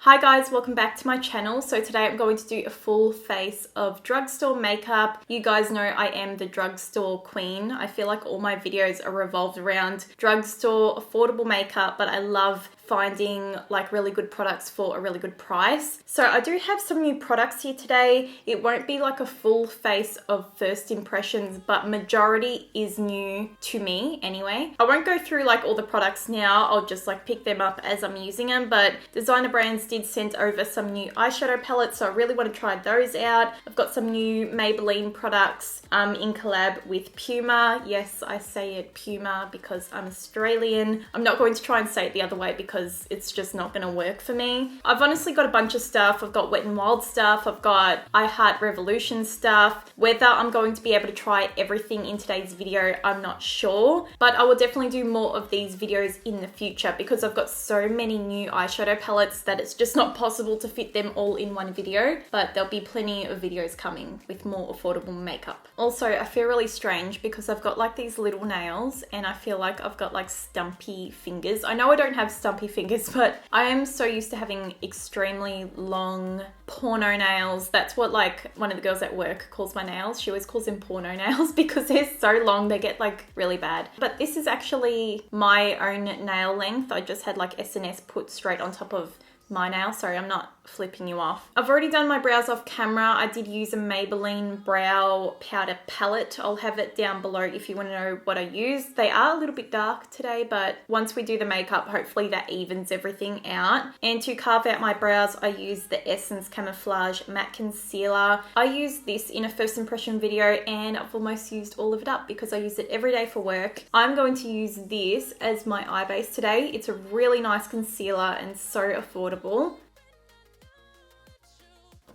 Hi guys, welcome back to my channel. So today I'm going to do a full face of drugstore makeup. You guys know I am the drugstore queen. I feel like all my videos are revolved around drugstore affordable makeup, but I love finding like really good products for a really good price. So I do have some new products here today. It won't be like a full face of first impressions, but majority is new to me anyway. I won't go through like all the products now. I'll just like pick them up as I'm using them, but designer brands did send over some new eyeshadow palettes, so I really want to try those out. I've got some new Maybelline products in collab with Puma. Yes, I say it Puma because I'm Australian. I'm not going to try and say it the other way because it's just not going to work for me. I've honestly got a bunch of stuff. I've got Wetnwild stuff. I've got I Heart Revolution stuff. Whether I'm going to be able to try everything in today's video, I'm not sure, but I will definitely do more of these videos in the future because I've got so many new eyeshadow palettes that it's just not possible to fit them all in one video, but there'll be plenty of videos coming with more affordable makeup. Also, I feel really strange because I've got like these little nails and I feel like I've got like stumpy fingers. I know I don't have stumpy fingers, but I am so used to having extremely long porno nails. That's what like one of the girls at work calls my nails. She always calls them porno nails because they're so long, they get like really bad. But this is actually my own nail length. I just had like SNS put straight on top of my nail. Sorry, I'm not flipping you off. I've already done my brows off camera. I did use a Maybelline brow powder palette. I'll have it down below if you want to know what I used. They are a little bit dark today, but once we do the makeup, hopefully that evens everything out. And to carve out my brows, I used the Essence Camouflage Matte Concealer. I used this in a first impression video and I've almost used all of it up because I use it every day for work. I'm going to use this as my eye base today. It's a really nice concealer and so affordable.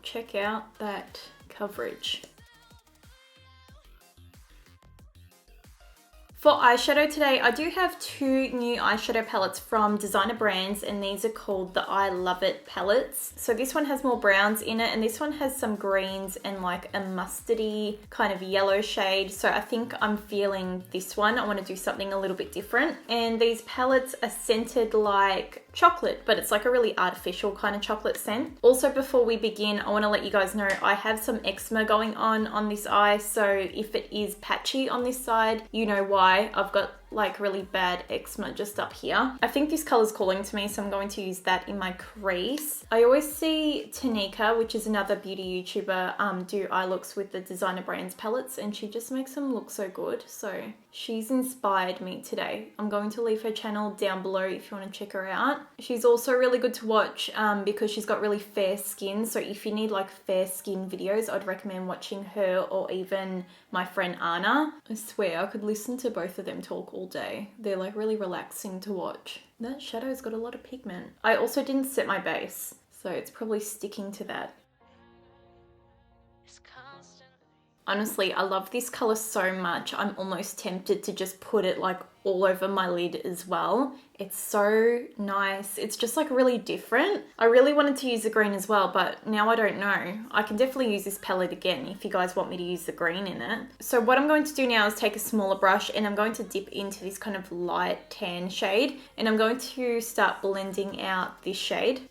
Check out that coverage. For eyeshadow today, I do have two new eyeshadow palettes from designer brands and these are called the I Love It palettes. So this one has more browns in it and this one has some greens and like a mustardy kind of yellow shade. So I think I'm feeling this one. I want to do something a little bit different. And these palettes are scented like chocolate, but it's like a really artificial kind of chocolate scent. Also, before we begin, I want to let you guys know I have some eczema going on this eye. So if it is patchy on this side, you know why. I've got like really bad eczema just up here. I think this color's calling to me, so I'm going to use that in my crease. I always see Nikkia, which is another beauty YouTuber, do eye looks with the designer brands palettes and she just makes them look so good. So she's inspired me today. I'm going to leave her channel down below if you want to check her out. She's also really good to watch because she's got really fair skin. So if you need like fair skin videos, I'd recommend watching her or even my friend Anna. I swear I could listen to both of them talk all day. They're like really relaxing to watch. That shadow's got a lot of pigment. I also didn't set my base, so it's probably sticking to that. Honestly, I love this color so much. I'm almost tempted to just put it like all over my lid as well. It's so nice. It's just like really different. I really wanted to use the green as well, but now I don't know. I can definitely use this palette again if you guys want me to use the green in it. So what I'm going to do now is take a smaller brush and I'm going to dip into this kind of light tan shade and I'm going to start blending out this shade.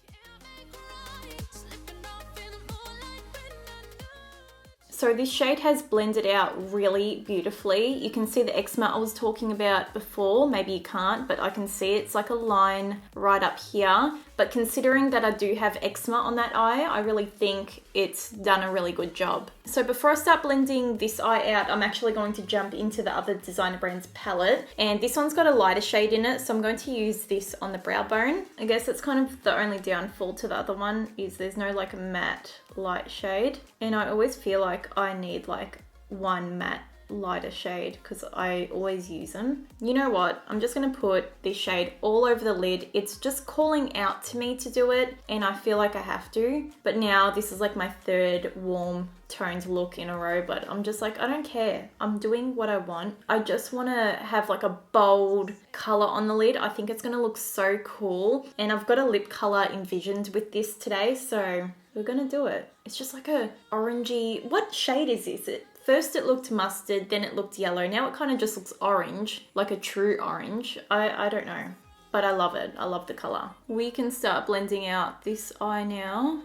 So this shade has blended out really beautifully. You can see the eczema I was talking about before. Maybe you can't, but I can see it's like a line right up here. But considering that I do have eczema on that eye, I really think it's done a really good job. So before I start blending this eye out, I'm actually going to jump into the other designer brand's palette. And this one's got a lighter shade in it, so I'm going to use this on the brow bone. I guess that's kind of the only downfall to the other one is there's no like a matte light shade. And I always feel like I need like one matte lighter shade because I always use them. You know what? I'm just going to put this shade all over the lid. It's just calling out to me to do it and I feel like I have to. But now this is like my third warm toned look in a row, but I'm just like, I don't care. I'm doing what I want. I just want to have like a bold color on the lid. I think it's going to look so cool. And I've got a lip color envisioned with this today, so we're going to do it. It's just like a orangey, what shade is this? First it looked mustard, then it looked yellow. Now it kind of just looks orange, like a true orange. I don't know. but I love it. I love the color. We can start blending out this eye now.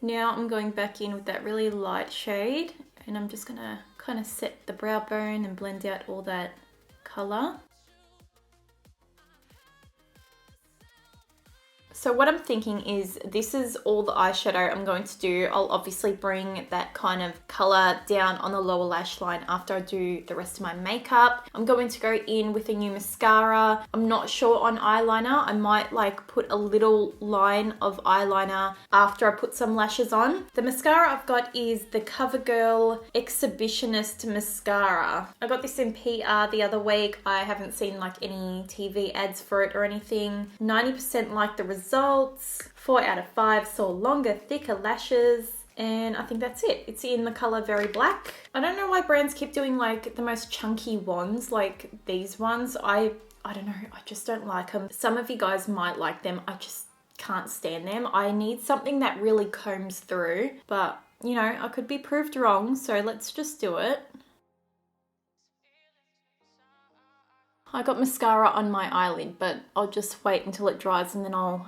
Now I'm going back in with that really light shade, and I'm just gonna kind of set the brow bone and blend out all that color. So what I'm thinking is this is all the eyeshadow I'm going to do. I'll obviously bring that kind of color down on the lower lash line after I do the rest of my makeup. I'm going to go in with a new mascara. I'm not sure on eyeliner. I might like put a little line of eyeliner after I put some lashes on. The mascara I've got is the Covergirl Exhibionist mascara. I got this in PR the other week. I haven't seen like any TV ads for it or anything. 90% like the results. 4 out of 5 saw longer, thicker lashes, and I think that's it. It's in the color Very Black. I don't know why brands keep doing like the most chunky ones, like these ones. I don't know, I just don't like them. Some of you guys might like them. I just can't stand them. I need something that really combs through, but you know, I could be proved wrong, so let's just do it. I got mascara on my eyelid, but I'll just wait until it dries and then I'll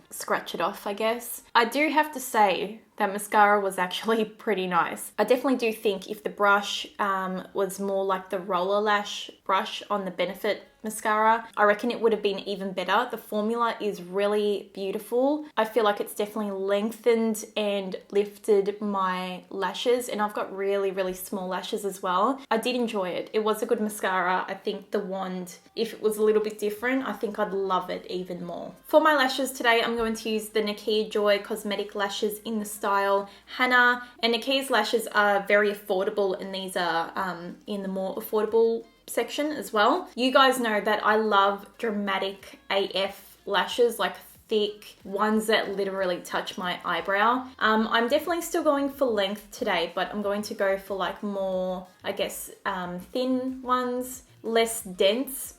scratch it off, I guess. I do have to say that mascara was actually pretty nice. I definitely do think if the brush was more like the roller lash brush on the Benefit mascara, I reckon it would have been even better. The formula is really beautiful. I feel like it's definitely lengthened and lifted my lashes, and I've got really, really small lashes as well. I did enjoy it. It was a good mascara. I think the wand, if it was a little bit different, I think I'd love it even more. For my lashes today, I'm going to use the Nikkia Joy Cosmetic Lashes in the style Hannah, and Nikkia's lashes are very affordable, and these are in the more affordable section as well. You guys know that I love dramatic AF lashes, like thick ones that literally touch my eyebrow. I'm definitely still going for length today, but I'm going to go for like more, I guess, thin ones, less dense.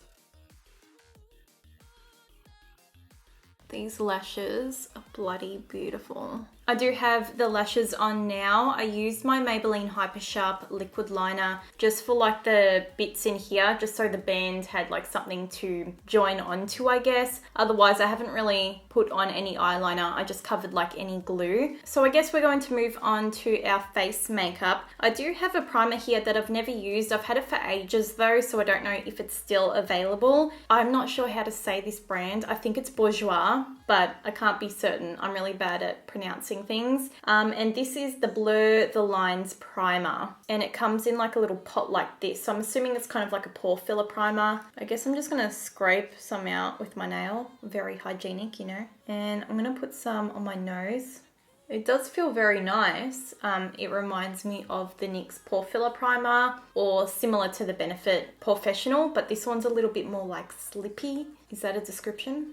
These lashes are bloody beautiful. I do have the lashes on now. I used my Maybelline Hyper Sharp liquid liner just for like the bits in here, just so the band had like something to join onto, I guess. Otherwise, I haven't really put on any eyeliner. I just covered like any glue. So I guess we're going to move on to our face makeup. I do have a primer here that I've never used. I've had it for ages though, so I don't know if it's still available. I'm not sure how to say this brand. I think it's Boujoir, but I can't be certain. I'm really bad at pronouncing things. And this is the Blur the Lines primer, and it comes in like a little pot like this. So I'm assuming it's kind of like a pore filler primer. I guess I'm just gonna scrape some out with my nail. Very hygienic, you know. And I'm gonna put some on my nose. It does feel very nice. It reminds me of the NYX Pore Filler Primer, or similar to the Benefit Professional, but this one's a little bit more like slippy. Is that a description?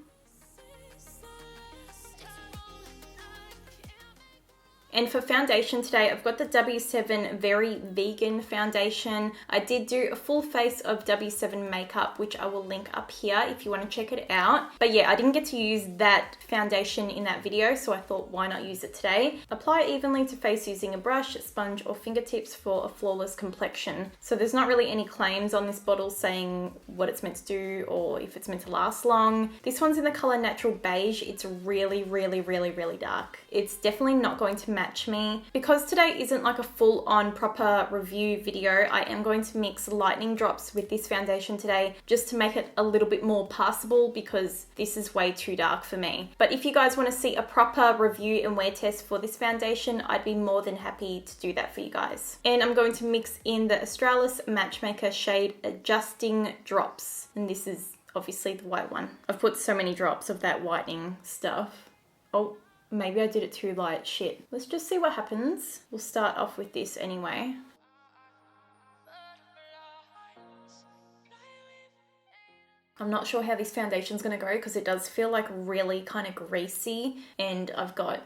And for foundation today, I've got the W7 Very Vegan foundation. I did do a full face of W7 makeup, which I will link up here if you want to check it out. But yeah, I didn't get to use that foundation in that video, so I thought why not use it today. Apply evenly to face using a brush, sponge, or fingertips for a flawless complexion. So there's not really any claims on this bottle saying what it's meant to do or if it's meant to last long. This one's in the color Natural Beige. It's really, really, really, really dark. It's definitely not going to match me. Because today isn't like a full-on proper review video, I am going to mix lightning drops with this foundation today just to make it a little bit more passable, because this is way too dark for me. But if you guys want to see a proper review and wear test for this foundation, I'd be more than happy to do that for you guys. And I'm going to mix in the Australis Matchmaker shade Adjusting Drops, and this is obviously the white one. I've put so many drops of that whitening stuff. Oh, maybe I did it too light. Shit. Let's just see what happens. We'll start off with this anyway. I'm not sure how this foundation's gonna go because it does feel like really kind of greasy, and I've got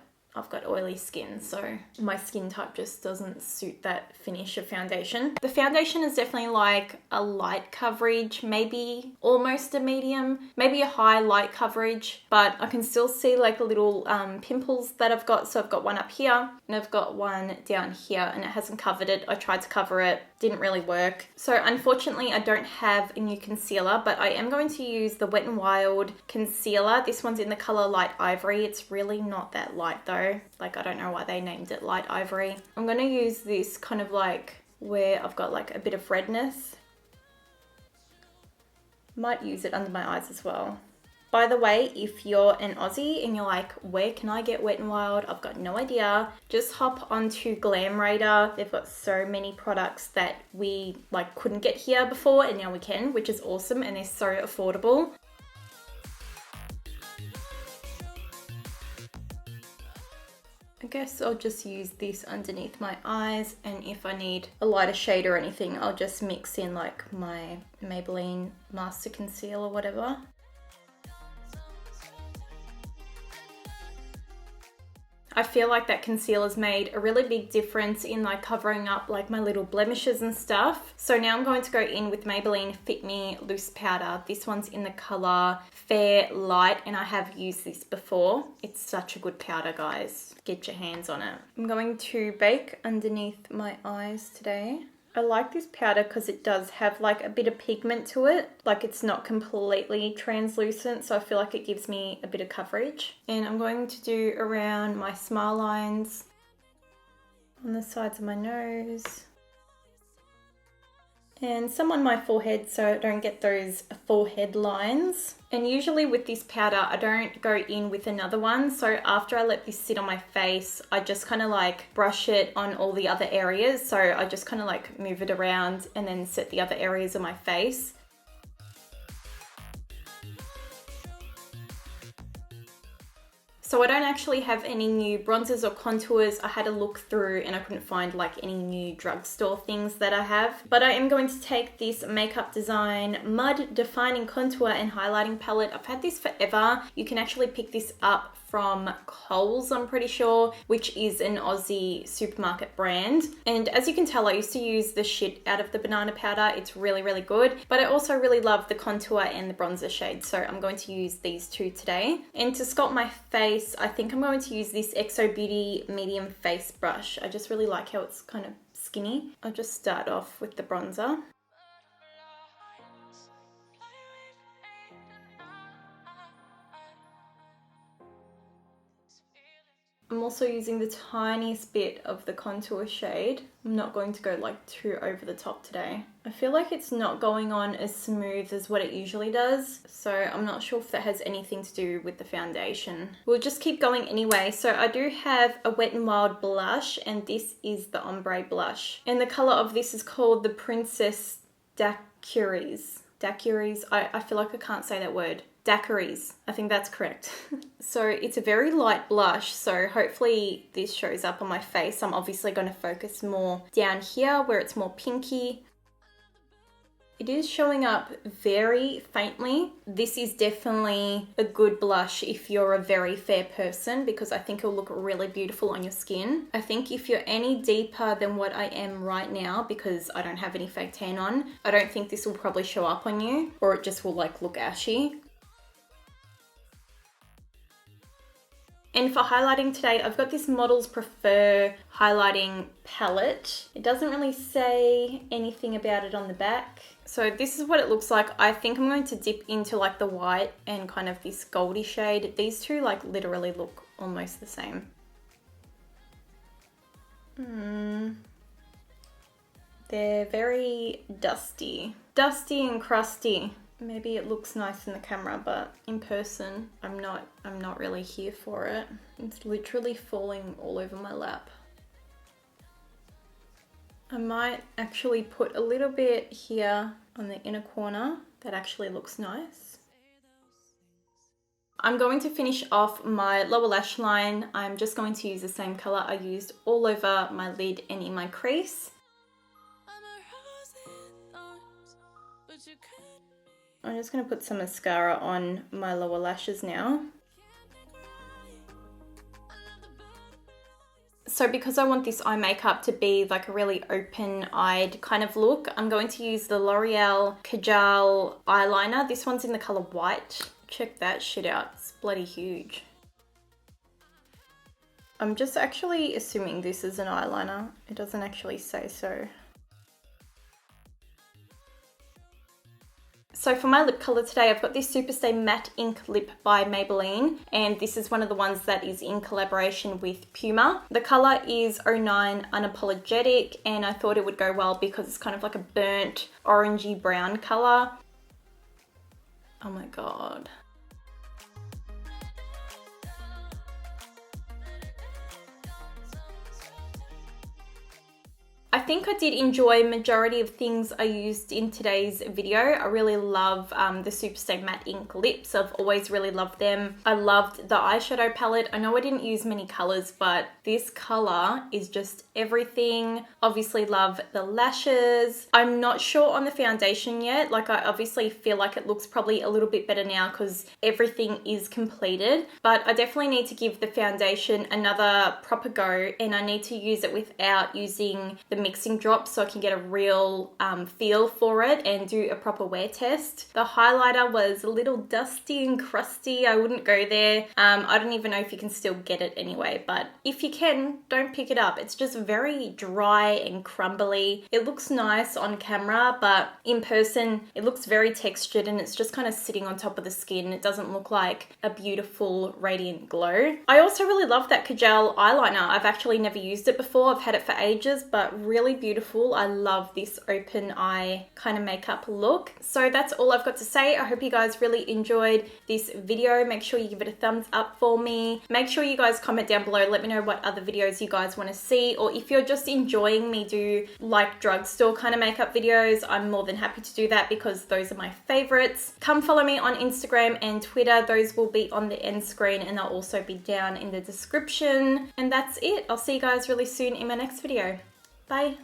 oily skin, so my skin type just doesn't suit that finish of foundation. The foundation is definitely like a light coverage, maybe almost a medium, maybe a high light coverage, but I can still see like little pimples that I've got. So I've got one up here and I've got one down here, and it hasn't covered it. I tried to cover it, didn't really work. So unfortunately I don't have a new concealer, but I am going to use the Wet n Wild concealer. This one's in the color Light Ivory. It's really not that light though. Like, I don't know why they named it Light Ivory. I'm going to use this kind of like where I've got like a bit of redness. Might use it under my eyes as well. By the way, if you're an Aussie and you're like, where can I get Wet n Wild? I've got no idea. Just hop onto Glam Radar. They've got so many products that we like couldn't get here before and now we can, which is awesome, and they're so affordable. I guess I'll just use this underneath my eyes, and if I need a lighter shade or anything, I'll just mix in like my Maybelline Master Conceal or whatever. I feel like that concealer's made a really big difference in like covering up like my little blemishes and stuff. So now I'm going to go in with Maybelline Fit Me Loose Powder. This one's in the color Fair Light, and I have used this before. It's such a good powder, guys. Get your hands on it. I'm going to bake underneath my eyes today. I like this powder because it does have like a bit of pigment to it. Like, it's not completely translucent, so I feel like it gives me a bit of coverage. And I'm going to do around my smile lines, on the sides of my nose, and some on my forehead so I don't get those forehead lines. And usually with this powder, I don't go in with another one. So after I let this sit on my face, I just kind of like brush it on all the other areas. So I just kind of like move it around and then set the other areas of my face. So I don't actually have any new bronzers or contours. I had a look through and I couldn't find like any new drugstore things that I have. But I am going to take this Makeup Design Mud Defining Contour and Highlighting Palette. I've had this forever. You can actually pick this up from Coles, I'm pretty sure, which is an Aussie supermarket brand. And as you can tell, I used to use the shit out of the banana powder. It's really, really good. But I also really love the contour and the bronzer shade. So I'm going to use these two today. And to sculpt my face, I think I'm going to use this XO Beauty medium face brush. I just really like how it's kind of skinny. I'll just start off with the bronzer. I'm also using the tiniest bit of the contour shade. I'm not going to go like too over the top today. I feel like it's not going on as smooth as what it usually does, so I'm not sure if that has anything to do with the foundation. We'll just keep going anyway. So I do have a Wet n Wild blush, and this is the ombre blush. And the color of this is called the Princess Daiquiris. Daiquiris, I feel like I can't say that word. Daiquiris, I think that's correct. So it's a very light blush, so hopefully this shows up on my face. I'm obviously going to focus more down here where it's more pinky. It is showing up very faintly. This is definitely a good blush if you're a very fair person, because I think it'll look really beautiful on your skin. I think if you're any deeper than what I am right now, because I don't have any fake tan on, I don't think this will probably show up on you, or it just will like look ashy. And for highlighting today, I've got this Models Prefer highlighting palette. It doesn't really say anything about it on the back. So this is what it looks like. I think I'm going to dip into like the white and kind of this goldy shade. These two like literally look almost the same. They're very dusty. Dusty and crusty. Maybe it looks nice in the camera, but in person, I'm not really here for it. It's literally falling all over my lap. I might actually put a little bit here on the inner corner. That actually looks nice. I'm going to finish off my lower lash line. I'm just going to use the same color I used all over my lid and in my crease. I'm just going to put some mascara on my lower lashes now. So because I want this eye makeup to be like a really open-eyed kind of look, I'm going to use the L'Oreal Kajal eyeliner. This one's in the color white. Check that shit out. It's bloody huge. I'm just actually assuming this is an eyeliner. It doesn't actually say so. So for my lip color today, I've got this Superstay Matte Ink Lip by Maybelline, and this is one of the ones that is in collaboration with Puma. The color is 09 Unapologetic, and I thought it would go well because it's kind of like a burnt orangey brown color. Oh my god. I think I did enjoy majority of things I used in today's video. I really love the Superstay Matte Ink Lips. I've always really loved them. I loved the eyeshadow palette. I know I didn't use many colors, but this color is just everything. Obviously love the lashes. I'm not sure on the foundation yet. Like, I obviously feel like it looks probably a little bit better now because everything is completed, but I definitely need to give the foundation another proper go, and I need to use it without using the mixing drops so I can get a real feel for it and do a proper wear test. The highlighter was a little dusty and crusty. I wouldn't go there. I don't even know if you can still get it anyway, but if you can, don't pick it up. It's just very dry and crumbly. It looks nice on camera, but in person it looks very textured and it's just kind of sitting on top of the skin. It doesn't look like a beautiful radiant glow. I also really love that Kajal eyeliner. I've actually never used it before. I've had it for ages, but really beautiful. I love this open eye kind of makeup look. So that's all I've got to say. I hope you guys really enjoyed this video. Make sure you give it a thumbs up for me. Make sure you guys comment down below. Let me know what other videos you guys want to see, or if you're just enjoying me do like drugstore kind of makeup videos, I'm more than happy to do that because those are my favorites. Come follow me on Instagram and Twitter. Those will be on the end screen and they'll also be down in the description. And that's it. I'll see you guys really soon in my next video. Bye.